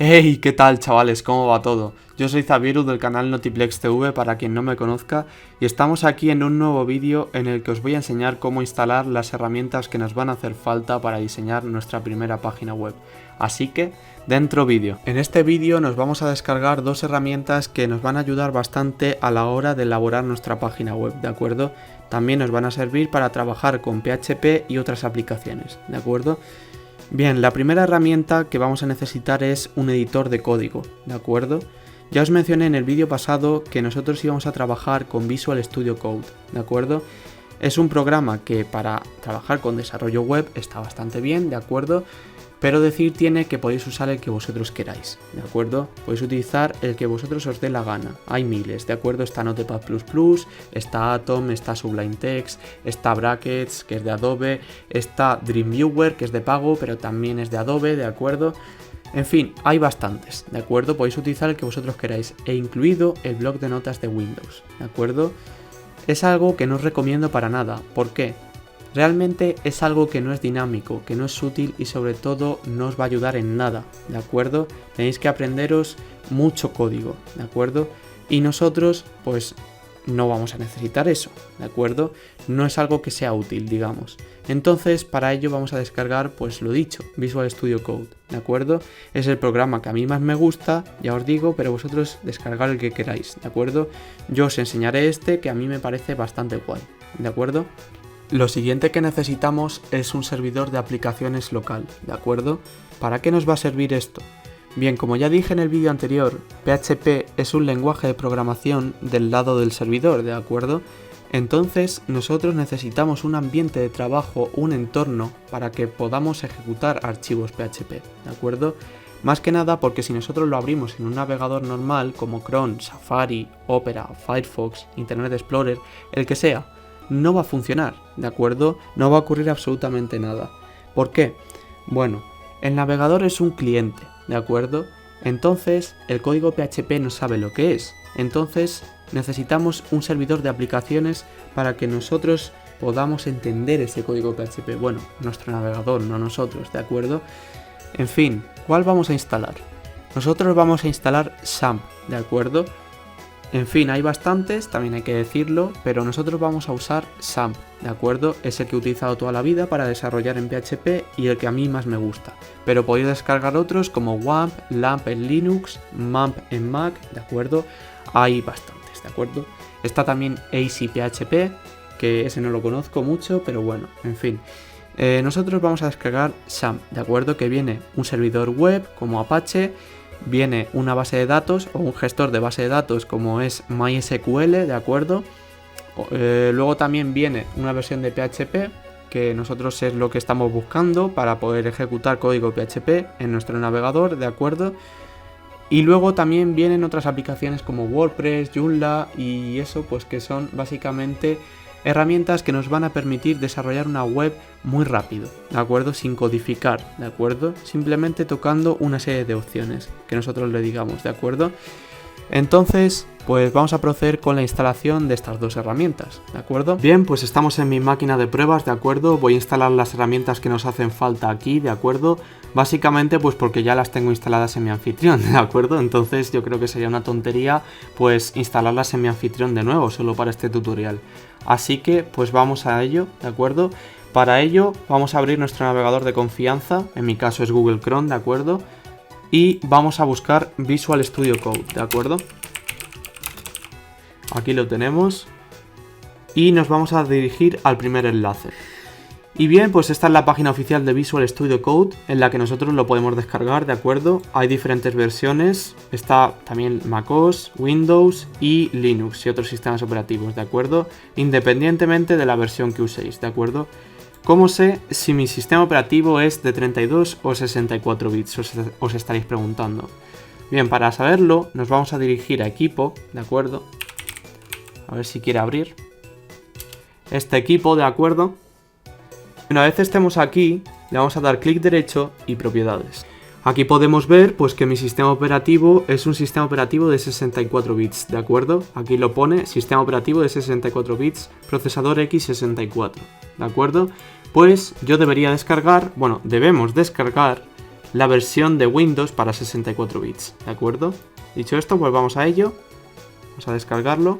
Hey, ¿qué tal, chavales? ¿Cómo va todo? Yo soy Zavieru del canal Notiplex TV para quien no me conozca y estamos aquí en un nuevo vídeo en el que os voy a enseñar cómo instalar las herramientas que nos van a hacer falta para diseñar nuestra primera página web. Así que, dentro vídeo. En este vídeo nos vamos a descargar dos herramientas que nos van a ayudar bastante a la hora de elaborar nuestra página web, ¿de acuerdo? También nos van a servir para trabajar con PHP y otras aplicaciones, ¿de acuerdo? Bien, la primera herramienta que vamos a necesitar es un editor de código, ¿de acuerdo? Ya os mencioné en el vídeo pasado que nosotros íbamos a trabajar con Visual Studio Code, ¿de acuerdo? Es un programa que para trabajar con desarrollo web está bastante bien, ¿de acuerdo? Pero decir tiene que podéis usar el que vosotros queráis, ¿de acuerdo? Podéis utilizar el que vosotros os dé la gana. Hay miles, ¿de acuerdo? Está Notepad++, está Atom, está Sublime Text, está Brackets, que es de Adobe, está Dreamweaver, que es de pago, pero también es de Adobe, ¿de acuerdo? En fin, hay bastantes, ¿de acuerdo? Podéis utilizar el que vosotros queráis, e incluido el bloc de notas de Windows, ¿de acuerdo? Es algo que no os recomiendo para nada. ¿Por qué? Realmente es algo que no es dinámico, que no es útil y sobre todo no os va a ayudar en nada, ¿de acuerdo? Tenéis que aprenderos mucho código, ¿de acuerdo? Y nosotros, pues, no vamos a necesitar eso, ¿de acuerdo? No es algo que sea útil, digamos. Entonces, para ello vamos a descargar, pues lo dicho, Visual Studio Code, ¿de acuerdo? Es el programa que a mí más me gusta, ya os digo, pero vosotros descargar el que queráis, ¿de acuerdo? Yo os enseñaré este que a mí me parece bastante guay, ¿de acuerdo? Lo siguiente que necesitamos es un servidor de aplicaciones local, ¿de acuerdo? ¿Para qué nos va a servir esto? Bien, como ya dije en el vídeo anterior, PHP es un lenguaje de programación del lado del servidor, ¿de acuerdo? Entonces nosotros necesitamos un ambiente de trabajo, un entorno para que podamos ejecutar archivos PHP, ¿de acuerdo? Más que nada porque si nosotros lo abrimos en un navegador normal como Chrome, Safari, Opera, Firefox, Internet Explorer, el que sea, no va a funcionar, ¿de acuerdo? No va a ocurrir absolutamente nada. ¿Por qué? Bueno, el navegador es un cliente, ¿de acuerdo? Entonces, el código PHP no sabe lo que es. Entonces, necesitamos un servidor de aplicaciones para que nosotros podamos entender ese código PHP. Bueno, nuestro navegador, no nosotros, ¿de acuerdo? En fin, ¿cuál vamos a instalar? Nosotros vamos a instalar XAMPP, ¿de acuerdo? En fin, hay bastantes, también hay que decirlo, pero nosotros vamos a usar XAMPP, ¿de acuerdo? Es el que he utilizado toda la vida para desarrollar en PHP y el que a mí más me gusta. Pero podéis descargar otros como WAMP, LAMP en Linux, MAMP en Mac, ¿de acuerdo? Hay bastantes, ¿de acuerdo? Está también ACPHP, que ese no lo conozco mucho, pero bueno, en fin. Nosotros vamos a descargar XAMPP, ¿de acuerdo? Que viene un servidor web como Apache, viene una base de datos o un gestor de base de datos como es MySQL, ¿de acuerdo? Luego también viene una versión de PHP que nosotros es lo que estamos buscando para poder ejecutar código PHP en nuestro navegador, ¿de acuerdo? Y luego también vienen otras aplicaciones como WordPress, Joomla y eso, pues que son básicamente herramientas que nos van a permitir desarrollar una web muy rápido, ¿de acuerdo? Sin codificar, ¿de acuerdo? Simplemente tocando una serie de opciones que nosotros le digamos, ¿de acuerdo? Entonces, pues vamos a proceder con la instalación de estas dos herramientas, ¿de acuerdo? Bien, pues estamos en mi máquina de pruebas, ¿de acuerdo? Voy a instalar las herramientas que nos hacen falta aquí, ¿de acuerdo? Básicamente pues porque ya las tengo instaladas en mi anfitrión, ¿de acuerdo? Entonces yo creo que sería una tontería pues instalarlas en mi anfitrión de nuevo, solo para este tutorial. Así que pues vamos a ello, ¿de acuerdo? Para ello vamos a abrir nuestro navegador de confianza, en mi caso es Google Chrome, ¿de acuerdo? Y vamos a buscar Visual Studio Code, ¿de acuerdo? Aquí lo tenemos. Y nos vamos a dirigir al primer enlace. Y bien, pues esta es la página oficial de Visual Studio Code, en la que nosotros lo podemos descargar, ¿de acuerdo? Hay diferentes versiones, está también macOS, Windows y Linux y otros sistemas operativos, ¿de acuerdo? Independientemente de la versión que uséis, ¿de acuerdo? ¿Cómo sé si mi sistema operativo es de 32 o 64 bits? Os estaréis preguntando. Bien, para saberlo nos vamos a dirigir a equipo, ¿de acuerdo? A ver si quiere abrir este equipo, ¿de acuerdo? Una vez estemos aquí, le vamos a dar clic derecho y propiedades. Aquí podemos ver pues que mi sistema operativo es un sistema operativo de 64 bits, ¿de acuerdo? Aquí lo pone sistema operativo de 64 bits, procesador x64, ¿de acuerdo? Pues yo debería descargar, bueno, debemos descargar la versión de Windows para 64 bits, ¿de acuerdo? Dicho esto, pues vamos a ello. Vamos a descargarlo.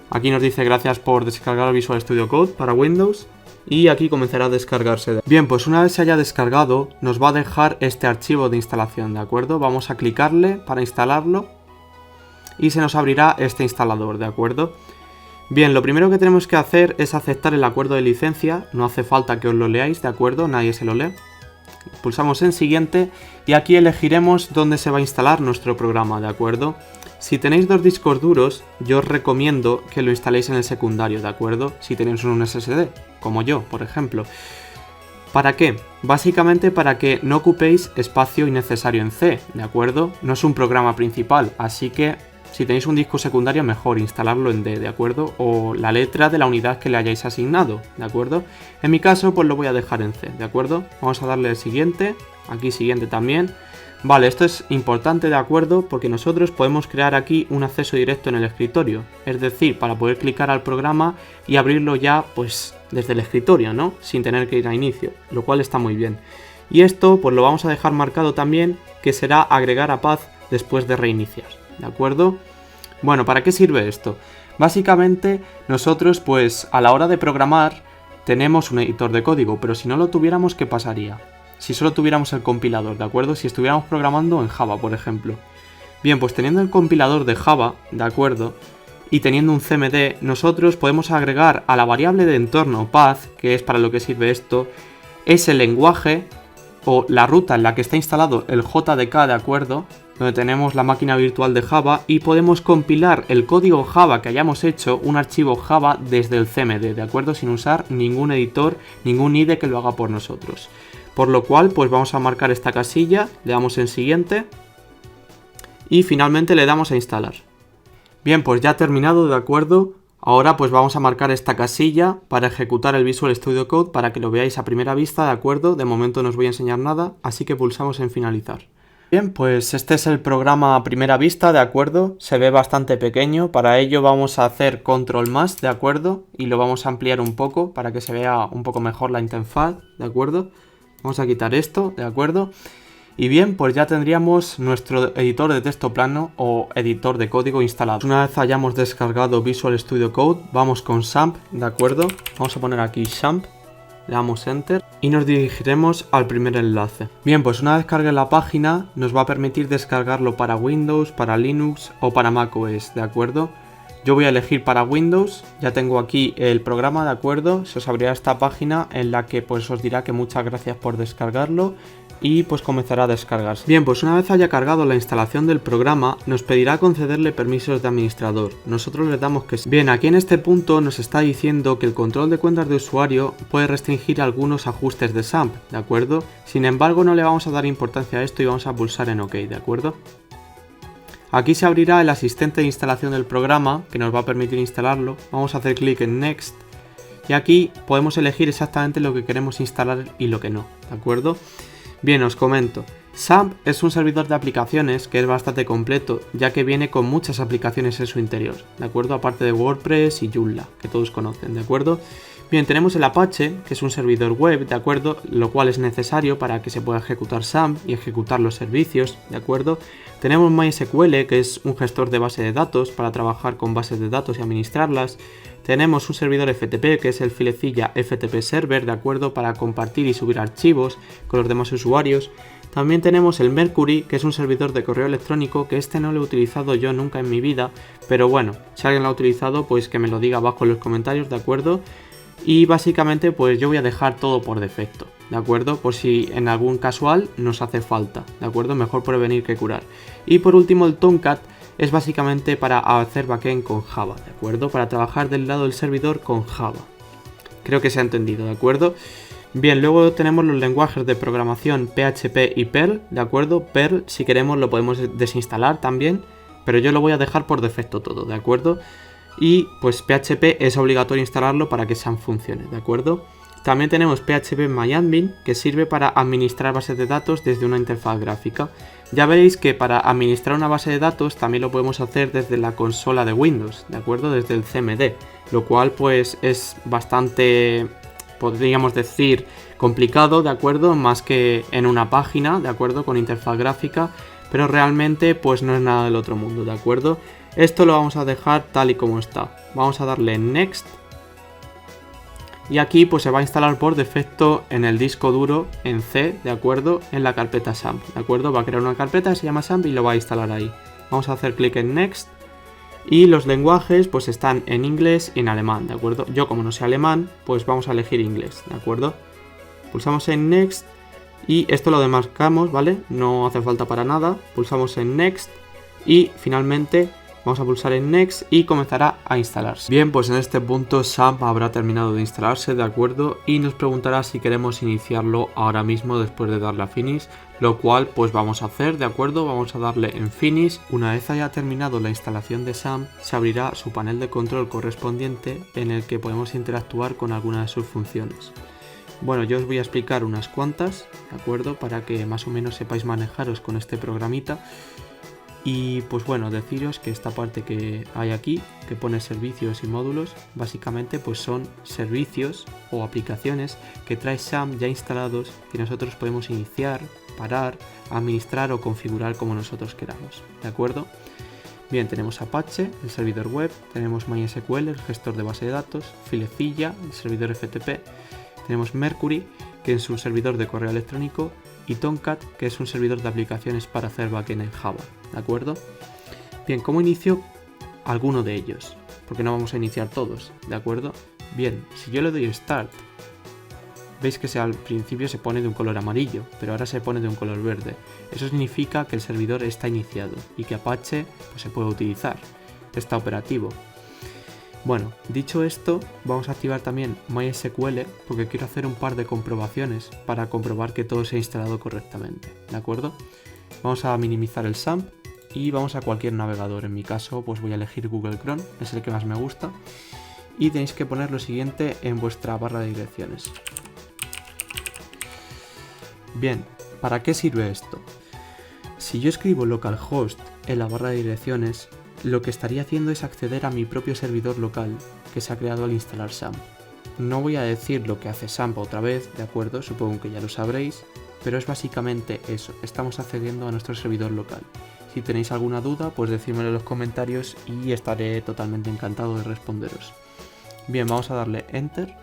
Aquí nos dice gracias por descargar Visual Studio Code para Windows. Y aquí comenzará a descargarse. Bien, pues una vez se haya descargado, nos va a dejar este archivo de instalación, ¿de acuerdo? Vamos a clicarle para instalarlo. Y se nos abrirá este instalador, ¿de acuerdo? Bien, lo primero que tenemos que hacer es aceptar el acuerdo de licencia. No hace falta que os lo leáis, ¿de acuerdo? Nadie se lo lee. Pulsamos en siguiente y aquí elegiremos dónde se va a instalar nuestro programa, ¿de acuerdo? Si tenéis 2 discos duros, yo os recomiendo que lo instaléis en el secundario, ¿de acuerdo? Si tenéis un SSD, como yo, por ejemplo. ¿Para qué? Básicamente para que no ocupéis espacio innecesario en C, ¿de acuerdo? No es un programa principal, así que si tenéis un disco secundario, mejor instalarlo en D, ¿de acuerdo? O la letra de la unidad que le hayáis asignado, ¿de acuerdo? En mi caso, pues lo voy a dejar en C, ¿de acuerdo? Vamos a darle el siguiente, aquí siguiente también. Vale, esto es importante, ¿de acuerdo? Porque nosotros podemos crear aquí un acceso directo en el escritorio. Es decir, para poder clicar al programa y abrirlo ya, pues, desde el escritorio, ¿no? Sin tener que ir a inicio, lo cual está muy bien. Y esto, pues lo vamos a dejar marcado también, que será agregar a Path después de reiniciar, ¿de acuerdo? Bueno, ¿para qué sirve esto? Básicamente, nosotros, pues, a la hora de programar, tenemos un editor de código, pero si no lo tuviéramos, ¿qué pasaría? Si solo tuviéramos el compilador, ¿de acuerdo? Si estuviéramos programando en Java, por ejemplo. Bien, pues teniendo el compilador de Java, ¿de acuerdo? Y teniendo un CMD, nosotros podemos agregar a la variable de entorno path, que es para lo que sirve esto, ese lenguaje o la ruta en la que está instalado el JDK, ¿de acuerdo? Donde tenemos la máquina virtual de Java y podemos compilar el código Java que hayamos hecho, un archivo Java desde el CMD, ¿de acuerdo? Sin usar ningún editor, ningún IDE que lo haga por nosotros. Por lo cual, pues vamos a marcar esta casilla, le damos en siguiente y finalmente le damos a instalar. Bien, pues ya ha terminado, ¿de acuerdo? Ahora pues vamos a marcar esta casilla para ejecutar el Visual Studio Code para que lo veáis a primera vista, ¿de acuerdo? De momento no os voy a enseñar nada, así que pulsamos en finalizar. Bien, pues este es el programa a primera vista, ¿de acuerdo? Se ve bastante pequeño, para ello vamos a hacer control más, ¿de acuerdo? Y lo vamos a ampliar un poco para que se vea un poco mejor la interfaz, ¿de acuerdo? Vamos a quitar esto, ¿de acuerdo? Y bien, pues ya tendríamos nuestro editor de texto plano o editor de código instalado. Una vez hayamos descargado Visual Studio Code, vamos con XAMPP, ¿de acuerdo? Vamos a poner aquí XAMPP, le damos Enter y nos dirigiremos al primer enlace. Bien, pues una vez cargue la página, nos va a permitir descargarlo para Windows, para Linux o para macOS, ¿de acuerdo? Yo voy a elegir para Windows, ya tengo aquí el programa, ¿de acuerdo? Se os abrirá esta página en la que pues os dirá que muchas gracias por descargarlo y pues comenzará a descargarse. Bien, pues una vez haya cargado la instalación del programa, nos pedirá concederle permisos de administrador. Nosotros le damos que sí. Bien, aquí en este punto nos está diciendo que el control de cuentas de usuario puede restringir algunos ajustes de XAMPP, ¿de acuerdo? Sin embargo, no le vamos a dar importancia a esto y vamos a pulsar en OK, ¿de acuerdo? Aquí se abrirá el asistente de instalación del programa, que nos va a permitir instalarlo. Vamos a hacer clic en Next. Y aquí podemos elegir exactamente lo que queremos instalar y lo que no, ¿de acuerdo? Bien, os comento. XAMPP es un servidor de aplicaciones que es bastante completo, ya que viene con muchas aplicaciones en su interior, ¿de acuerdo? Aparte de WordPress y Joomla, que todos conocen, ¿de acuerdo? Bien, tenemos el Apache, que es un servidor web, ¿de acuerdo? Lo cual es necesario para que se pueda ejecutar XAMPP y ejecutar los servicios, ¿de acuerdo? Tenemos MySQL, que es un gestor de base de datos para trabajar con bases de datos y administrarlas. Tenemos un servidor FTP, que es el filecilla FTP Server, ¿de acuerdo? Para compartir y subir archivos con los demás usuarios. También tenemos el Mercury, que es un servidor de correo electrónico, que este no lo he utilizado yo nunca en mi vida, pero bueno, si alguien lo ha utilizado, pues que me lo diga abajo en los comentarios, ¿de acuerdo? Y básicamente pues yo voy a dejar todo por defecto, ¿de acuerdo? Por si en algún casual nos hace falta, ¿de acuerdo? Mejor prevenir que curar. Y por último el Tomcat es básicamente para hacer backend con Java, ¿de acuerdo? Para trabajar del lado del servidor con Java. Creo que se ha entendido, ¿de acuerdo? Bien, luego tenemos los lenguajes de programación PHP y Perl, ¿de acuerdo? Perl, si queremos, lo podemos desinstalar también, pero yo lo voy a dejar por defecto todo, ¿de acuerdo? Y pues PHP es obligatorio instalarlo para que XAMPP funcione, ¿de acuerdo? También tenemos PHPMyAdmin, que sirve para administrar bases de datos desde una interfaz gráfica. Ya veréis que para administrar una base de datos también lo podemos hacer desde la consola de Windows, ¿de acuerdo? Desde el CMD, lo cual pues es bastante podríamos decir, complicado, ¿de acuerdo? Más que en una página, ¿de acuerdo? Con interfaz gráfica, pero realmente pues no es nada del otro mundo, ¿de acuerdo? Esto lo vamos a dejar tal y como está. Vamos a darle en Next. Y aquí pues se va a instalar por defecto en el disco duro en C, ¿de acuerdo? En la carpeta SAMP, ¿de acuerdo? Va a crear una carpeta que se llama SAMP y lo va a instalar ahí. Vamos a hacer clic en Next. Y los lenguajes pues están en inglés y en alemán, ¿de acuerdo? Yo como no sé alemán, pues vamos a elegir inglés, ¿de acuerdo? Pulsamos en Next y esto lo demarcamos, ¿vale? No hace falta para nada. Pulsamos en Next y finalmente vamos a pulsar en Next y comenzará a instalarse. Bien, pues en este punto SAMP habrá terminado de instalarse, ¿de acuerdo? Y nos preguntará si queremos iniciarlo ahora mismo después de darle a Finish, lo cual pues vamos a hacer, ¿de acuerdo? Vamos a darle en Finish. Una vez haya terminado la instalación de SAMP, se abrirá su panel de control correspondiente en el que podemos interactuar con alguna de sus funciones. Bueno, yo os voy a explicar unas cuantas, ¿de acuerdo? Para que más o menos sepáis manejaros con este programita. Y pues bueno, deciros que esta parte que hay aquí, que pone servicios y módulos, básicamente pues son servicios o aplicaciones que trae SAMP ya instalados que nosotros podemos iniciar, parar, administrar o configurar como nosotros queramos, ¿de acuerdo? Bien, tenemos Apache, el servidor web, tenemos MySQL, el gestor de base de datos, Filecilla, el servidor FTP, tenemos Mercury, que es un servidor de correo electrónico, y Tomcat, que es un servidor de aplicaciones para hacer backend en Java, ¿de acuerdo? Bien, ¿cómo inicio alguno de ellos? Porque no vamos a iniciar todos, ¿de acuerdo? Bien, si yo le doy Start, veis que al principio se pone de un color amarillo, pero ahora se pone de un color verde. Eso significa que el servidor está iniciado y que Apache pues, se puede utilizar, está operativo. Bueno, dicho esto, vamos a activar también MySQL porque quiero hacer un par de comprobaciones para comprobar que todo se ha instalado correctamente, ¿de acuerdo? Vamos a minimizar el SAMP y vamos a cualquier navegador. En mi caso, pues voy a elegir Google Chrome, es el que más me gusta. Y tenéis que poner lo siguiente en vuestra barra de direcciones. Bien, ¿para qué sirve esto? Si yo escribo localhost en la barra de direcciones, lo que estaría haciendo es acceder a mi propio servidor local que se ha creado al instalar SAMP. No voy a decir lo que hace SAMP otra vez, ¿de acuerdo? Supongo que ya lo sabréis, pero es básicamente eso, estamos accediendo a nuestro servidor local. Si tenéis alguna duda, pues decídmelo en los comentarios y estaré totalmente encantado de responderos. Bien, vamos a darle Enter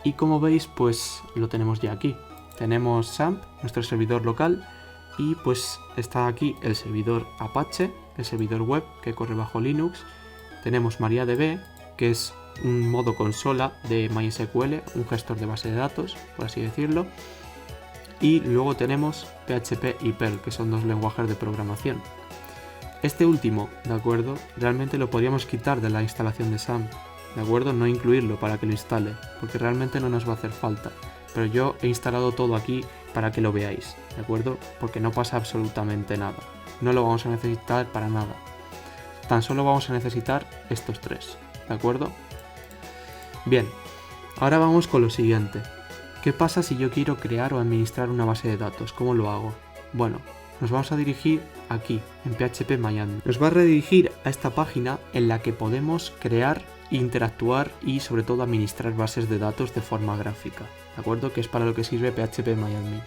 y como veis, pues lo tenemos ya aquí. Tenemos SAMP, nuestro servidor local, y pues está aquí el servidor Apache, el servidor web que corre bajo Linux. Tenemos MariaDB, que es un modo consola de MySQL, un gestor de base de datos, por así decirlo. Y luego tenemos PHP y Perl, que son dos lenguajes de programación. Este último, ¿de acuerdo? Realmente lo podríamos quitar de la instalación de SAMP, ¿de acuerdo? No incluirlo para que lo instale, porque realmente no nos va a hacer falta. Pero yo he instalado todo aquí para que lo veáis, ¿de acuerdo? Porque no pasa absolutamente nada. No lo vamos a necesitar para nada. Tan solo vamos a necesitar estos tres, ¿de acuerdo? Bien, ahora vamos con lo siguiente. ¿Qué pasa si yo quiero crear o administrar una base de datos? ¿Cómo lo hago? Bueno, nos vamos a dirigir aquí, en PHP MyAdmin. Nos va a redirigir a esta página en la que podemos crear, interactuar y sobre todo administrar bases de datos de forma gráfica, ¿de acuerdo? Que es para lo que sirve PHP MyAdmin.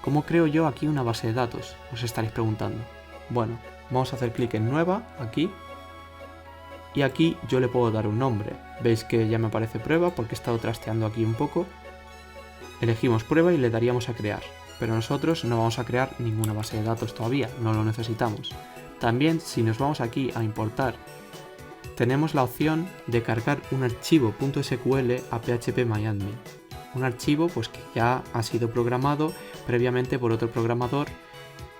¿Cómo creo yo aquí una base de datos? Os estaréis preguntando. Bueno, vamos a hacer clic en Nueva, aquí. Y aquí yo le puedo dar un nombre. Veis que ya me aparece prueba porque he estado trasteando aquí un poco. Elegimos prueba y le daríamos a crear. Pero nosotros no vamos a crear ninguna base de datos todavía, no lo necesitamos. También si nos vamos aquí a importar, tenemos la opción de cargar un archivo .sql a PHP MyAdmin. Un archivo pues que ya ha sido programado previamente por otro programador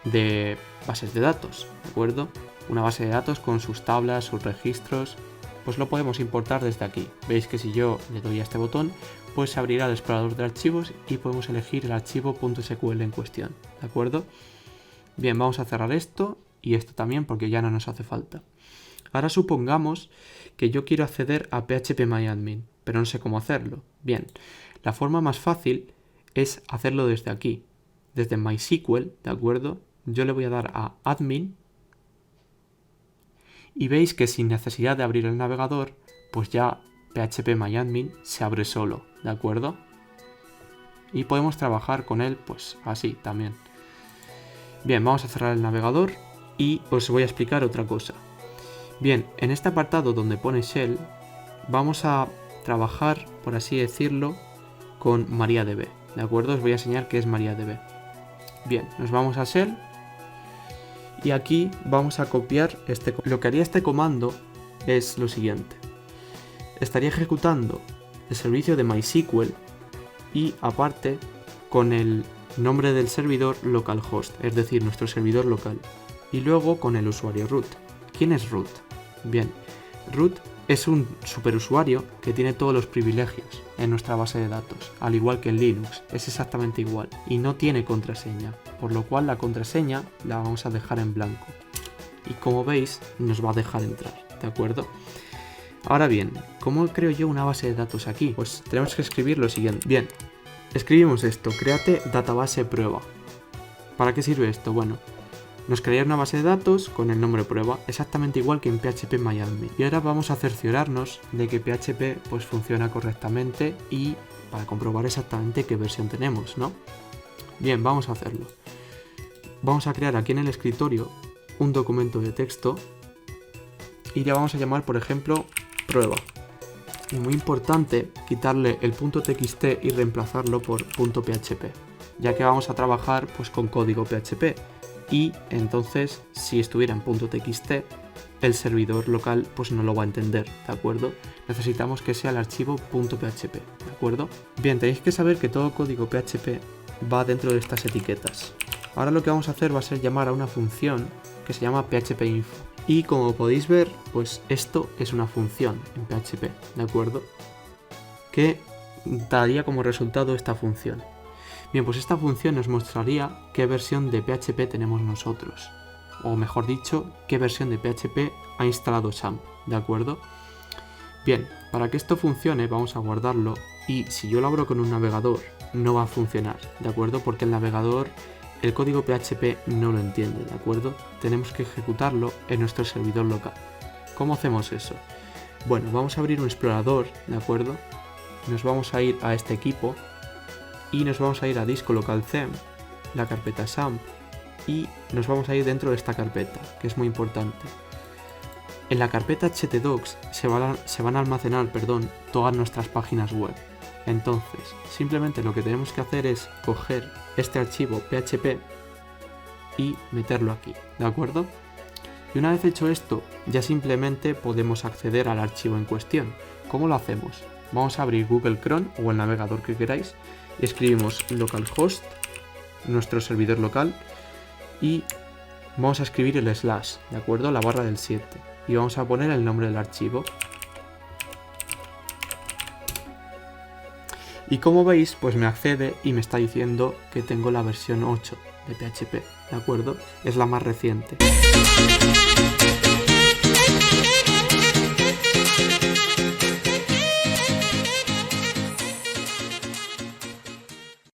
de bases de datos, ¿de acuerdo? Una base de datos con sus tablas, sus registros, pues lo podemos importar desde aquí. Veis que si yo le doy a este botón, pues se abrirá el explorador de archivos y podemos elegir el archivo .sql en cuestión, ¿de acuerdo? Bien, vamos a cerrar esto y esto también porque ya no nos hace falta. Ahora supongamos que yo quiero acceder a PHP MyAdmin, pero no sé cómo hacerlo. Bien, la forma más fácil es hacerlo desde aquí, desde MySQL, ¿de acuerdo? Yo le voy a dar a Admin y veis que sin necesidad de abrir el navegador, pues ya PHP MyAdmin se abre solo, ¿de acuerdo? y podemos trabajar con él pues así también. Bien, vamos a cerrar el navegador y os voy a explicar otra cosa. Bien, en este apartado donde pone Shell vamos a trabajar, por así decirlo, con MariaDB, ¿de acuerdo? Os voy a enseñar qué es MariaDB. Bien, nos vamos a Shell y aquí vamos a copiar lo que haría este comando es lo siguiente. Estaría ejecutando el servicio de MySQL y aparte con el nombre del servidor localhost, es decir, nuestro servidor local, y luego con el usuario root. ¿Quién es root? Bien, root es un superusuario que tiene todos los privilegios en nuestra base de datos, al igual que en Linux, es exactamente igual y no tiene contraseña, por lo cual la contraseña la vamos a dejar en blanco y como veis nos va a dejar entrar, ¿de acuerdo? Ahora bien, ¿cómo creo yo una base de datos aquí? Pues tenemos que escribir lo siguiente. Bien, escribimos esto, créate database prueba. ¿Para qué sirve esto? Bueno, nos crea una base de datos con el nombre prueba, exactamente igual que en phpMyAdmin. Y ahora vamos a cerciorarnos de que PHP pues funciona correctamente y para comprobar exactamente qué versión tenemos, ¿no? Bien, vamos a hacerlo. Vamos a crear aquí en el escritorio un documento de texto y le vamos a llamar, por ejemplo, prueba. Y muy importante, quitarle el .txt y reemplazarlo por .php, ya que vamos a trabajar pues con código PHP. Y entonces, si estuviera en .txt, el servidor local pues no lo va a entender, ¿de acuerdo? Necesitamos que sea el archivo .php, ¿de acuerdo? Bien, tenéis que saber que todo código PHP va dentro de estas etiquetas. Ahora lo que vamos a hacer va a ser llamar a una función que se llama phpinfo. Y como podéis ver, pues esto es una función en PHP, ¿de acuerdo? Que daría como resultado esta función. Bien, pues esta función nos mostraría qué versión de PHP tenemos nosotros. O mejor dicho, qué versión de PHP ha instalado XAMPP, ¿de acuerdo? Bien, para que esto funcione vamos a guardarlo y si yo lo abro con un navegador no va a funcionar, ¿de acuerdo? Porque el navegador, el código PHP no lo entiende, ¿de acuerdo? Tenemos que ejecutarlo en nuestro servidor local. ¿Cómo hacemos eso? Bueno, vamos a abrir un explorador, ¿de acuerdo? Nos vamos a ir a este equipo y nos vamos a ir a disco local them, la carpeta XAMPP y nos vamos a ir dentro de esta carpeta, que es muy importante. En la carpeta htdocs se van a almacenar, todas nuestras páginas web. Entonces, simplemente lo que tenemos que hacer es coger este archivo PHP y meterlo aquí, ¿de acuerdo? Y una vez hecho esto, ya simplemente podemos acceder al archivo en cuestión. ¿Cómo lo hacemos? Vamos a abrir Google Chrome o el navegador que queráis y escribimos localhost, nuestro servidor local, y vamos a escribir el slash, ¿de acuerdo? La barra del 7. Y vamos a poner el nombre del archivo. Y como veis, pues me accede y me está diciendo que tengo la versión 8 de PHP, ¿de acuerdo? Es la más reciente.